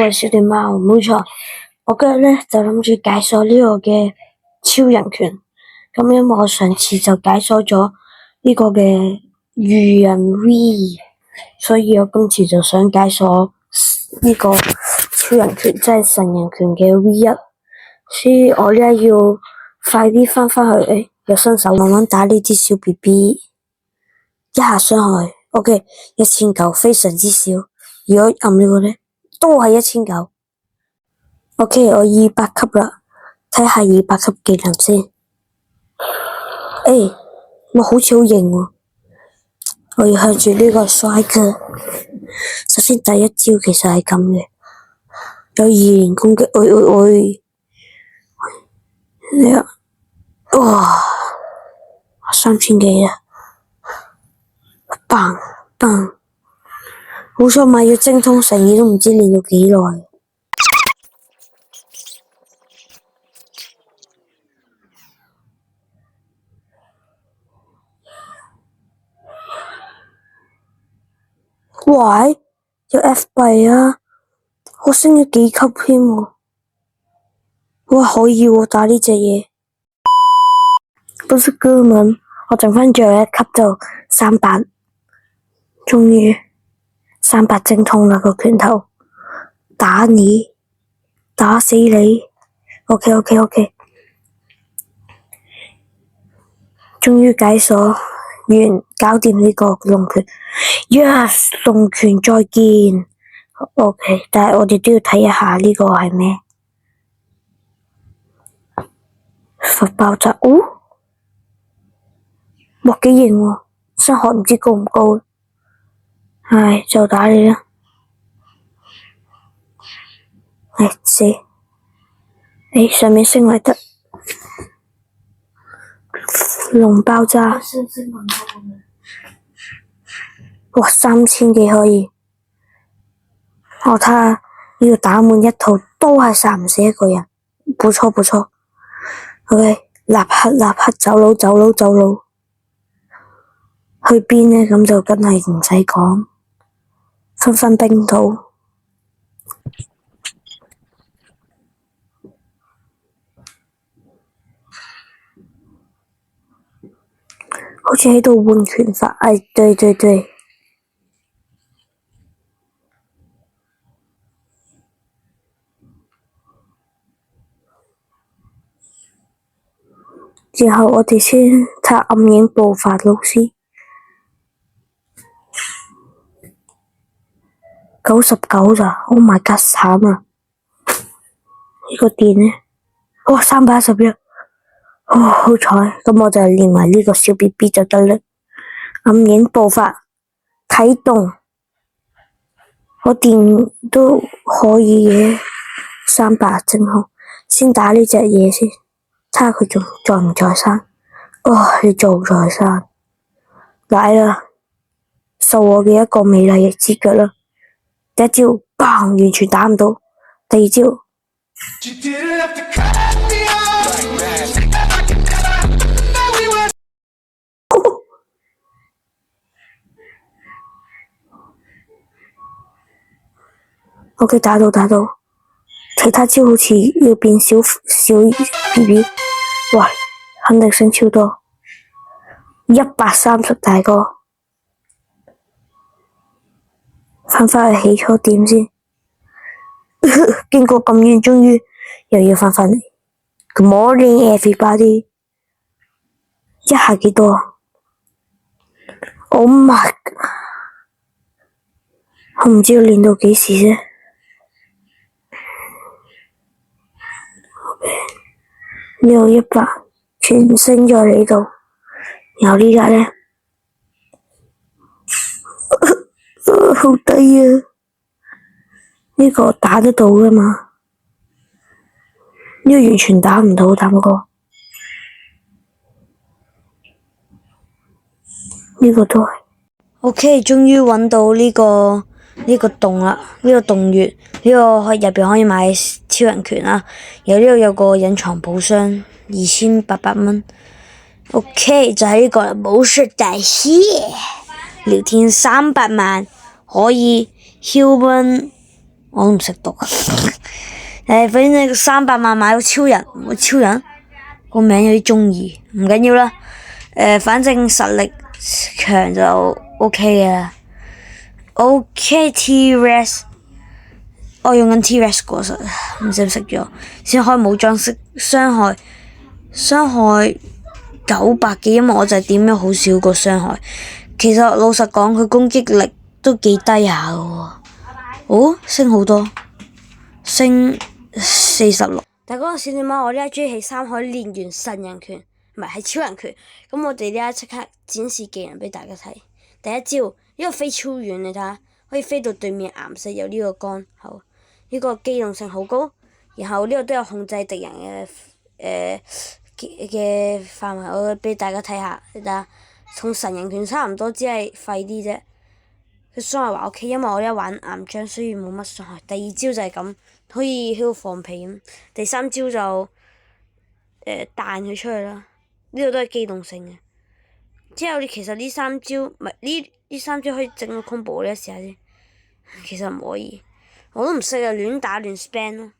喂，小電貓，冇錯，我今日咧就諗住解鎖呢個嘅超人拳。咁因為我上次就解鎖咗呢個嘅魚人 V，所以我今次就想解鎖呢個超人拳，即係神人拳嘅 V1。所以我咧要快啲返去，有新手慢慢打呢啲小 BB， 一下傷害 OK 1900，非常之少。如果按呢個咧都係1900。OK， 我200級啦，睇下200級技能先。我好似好型喎，我要向住呢個帥哥。首先第一招其實係咁嘅，有2連攻擊，哇，3000幾啊，棒棒，好彩買咗精通神醫都唔知練到幾耐。喂，有 F 幣啊！我升咗幾級添喎！哇，可以喎，打呢隻嘢。不是哥們，我剩返最後1級就300，終於300精通啦個拳頭，打你，打死你。OK， 終於解鎖完，搞掂呢個龍拳。Yes， 龍拳再見。OK， 但係我哋都要睇一下呢個係咩？佛爆炸，哇幾型喎！傷害唔知高唔高？就打你啦！死！上面升嚟得龍爆炸，哇3000幾可以。我睇下呢個打滿一套都係殺唔死一個人，不錯。OK， 立刻走佬！去邊呢？咁就真係唔使講，分冰島。好似喺度換拳法，對。然後我哋先睇下暗影步伐老師，99咋 ？Oh my god， 慘啊！呢個電呢？哇311，好彩，咁我就練埋呢個小 BB 就得啦。暗影步伐啟動，我電都可以嘅，300正好，先打呢隻嘢先。睇下佢仲在唔在生？你仲在生，嚟啦！受我嘅一個美麗嘅之腳啦！第一招，砰，完全打唔到。第二招，OK， 打到。其他招好似要變小 BB， 哇，肯定升超多，130大個，返去起初點先。經過咁遠，終於又要返嚟。Good morning everybody， 一下幾多 ？Oh my god， 我唔知要練到幾時啫。呢度100，全升咗你度，然後呢家呢？好低啊！呢個打得到噶嘛？呢個完全打唔到，大哥。呢個都係。OK， 終於揾到呢個洞啦，呢個洞穴，呢個入邊可以買超人拳啦。然後呢度有個隱藏寶箱，2800蚊。OK， 就係呢個武術大師，聊天300萬，可以 human 我都唔識讀。反正300萬買到超人，個名有啲中意，唔緊要啦。反正實力強就 OK 嘅啦。OK T-Rex， 我用緊 T-Rex 果實，唔知熄咗先開武裝式傷害900幾，因為我就係點咗好少個傷害。其實老實講，佢攻擊力都幾低下嘅喎。哦，升好多，升46。但係嗰陣時點解我呢一追喺3海練完神人拳，唔係係超人拳。咁我哋呢一即刻展示技能俾大家睇。第一招呢個飛超遠，你睇下可以飛到對面岩石，有呢個桿口，呢個機動性好高。然後呢個都有控制敵人嘅範圍，我俾大家睇下，你睇下同神人拳差唔多，只係廢啲啫。佢傷害還 OK，因為我一玩岩漿，所以冇乜傷害。第二招就係咁，可以喺度放屁咁。第三招就彈佢出去啦。呢個都係機動性嘅。之後你其實呢三招唔係呢三招可以整個 combo， 你試下先。其實唔可以，我都唔識啊，亂打亂 spam 咯。